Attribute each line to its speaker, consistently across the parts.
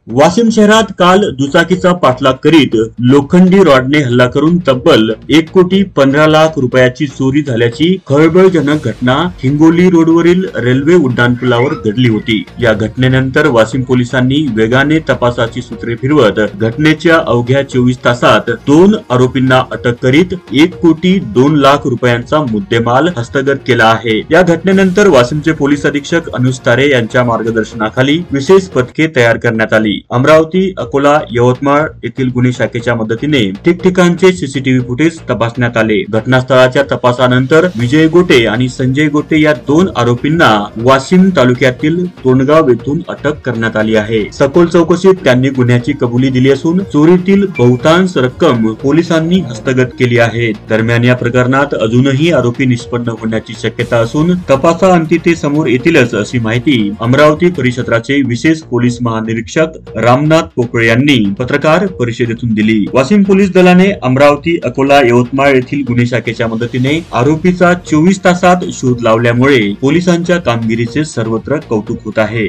Speaker 1: वाशिम शहरात काल दुचाकीचा पाठलाग करीत लोखंडी रॉडने हल्ला करून तब्बल 1,15,00,000 रुपयाची चोरी झाल्याची खळबळजनक घटना हिंगोली रोडवरील रेल्वे उड्डाणपुलावर घडली होती। या घटनेनंतर वाशिम पोलिसांनी वेगाने तपासाची सूत्रे फिरवत घटनेच्या अवघ्या 24 तासात 2 आरोपींना अटक करीत 1,02,00,000 रुपयांचा मुद्देमाल हस्तगत केला आहे। या घटनेनंतर वाशिमचे पोलीस अधीक्षक अनुज तारे यांच्या मार्गदर्शनाखाली विशेष पथके तयार करण्यात आली। अमरावती, अकोला, यवतमाळ येथील गुन्हे शाखेच्या मदतीने ठिकठिकाणचे सीसीटीव्ही फुटेज तपासण्यात आले। घटनास्थळाच्या तपासानंतर विजय गोटे आणि संजय गोटे या 2 आरोपींना वाशिम तालुक्यातील तोंडगाव येथून अटक करण्यात आली आहे। सखोल चौकशीत त्यांनी गुन्ह्याची कबुली दिली असून चोरीतील बहुतांश रक्कम पोलिसांनी हस्तगत केली आहे। दरम्यान या प्रकरणात अजूनही आरोपी निष्पन्न होण्याची शक्यता असून तपासाअंती ते समोर येतीलच अशी माहिती अमरावती परिक्षेत्राचे विशेष पोलीस महानिरीक्षक रामनाथ पोकळे यांनी पत्रकार परिषदेतून दिली। वाशिम पोलीस दलाने अमरावती, अकोला, यवतमाळ येथील गुन्हे शाखेच्या मदतीने आरोपीचा 24 तासात शोध लावल्यामुळे पोलिसांच्या कामगिरीचे सर्वत्र कौतुक होत आहे।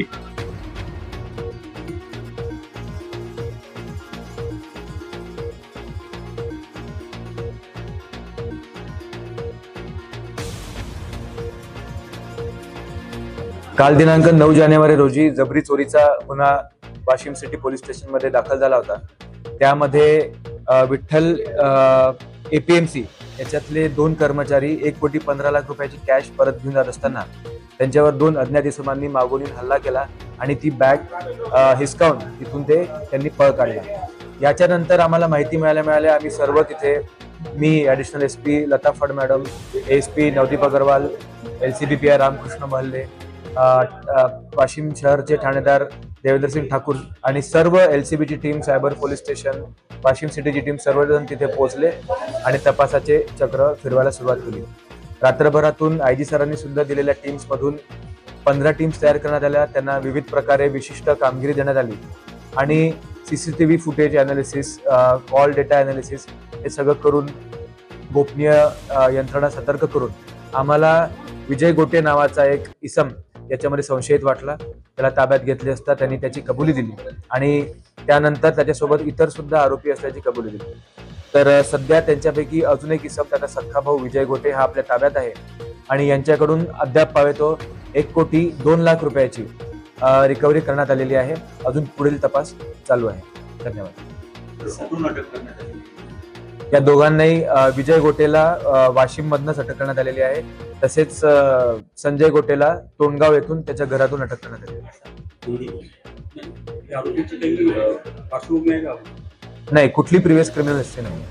Speaker 2: काल दिनांक 9 जानेवारी रोजी जबरी चोरीचा गुन्हा वाशिम सिटी पोलीस स्टेशन मध्ये दाखल झाला होता। त्यामध्ये विठ्ठल एपीएमसी याच्यातले 2 कर्मचारी 1,15,00,000 रुपयाची कॅश परत घेऊन जात असताना त्यांच्यावर 2 अज्ञात इसमांनी मागून हल्ला केला आणि ती बॅग हिसकावून तिथून त्यांनी पळ काढला। याच्यानंतर आम्हाला माहिती मिळाल्या आम्ही सर्व तिथे मी additional SP Lata Phad madam, SP Navdeep Agrawal, LCB PI Ramkrishna Mahalle, Washim शहरचे ठाणेदार देवेंद्र सिंग ठाकूर आणि सर्व एलसीबीची team, cyber police station, Washim सिटीची टीम सर्वजण तिथे पोहोचले आणि तपासाचे चक्र फिरवायला सुरुवात केली। रात्रभरातून आयजी सरांनी सुद्धा दिलेल्या टीम्स मधून 15 टीम्स तयार करण्यात आल्या। त्यांना विविध प्रकारे विशिष्ट कामगिरी देण्यात आली आणि CCTV footage analysis, call data analysis हे सगळं करून गोपनीय यंत्रणा सतर्क करून आम्हाला विजय गोटे नावाचा एक इसम याच्यामध्ये संशयित वाटला। त्याला ताब्यात घेतले असता त्यांनी त्याची कबुली दिली आणि त्यानंतर त्याच्यासोबत इतर सुद्धा आरोपी असल्याची कबुली दिली। तर सध्या त्यांच्यापैकी अजून एक इसम, त्याचा सख्खा भाऊ विजय गोटे हा आपल्या ताब्यात आहे आणि यांच्याकडून अद्याप पावे तो 1,02,00,000 रुपयाची रिकव्हरी करण्यात आलेली आहे। अजून पुढील तपास चालू आहे। धन्यवाद। या दोघांनाही विजय गोटेला वाशिम मधूनच अटक करण्यात आलेली आहे, तसेच संजय गोटेला तोंडगाव येथून त्याच्या घरातून अटक करण्यात आलेली आहे। नाही, कुठली प्रिव्हियस क्रिमिनल हिस्ट्री नाही।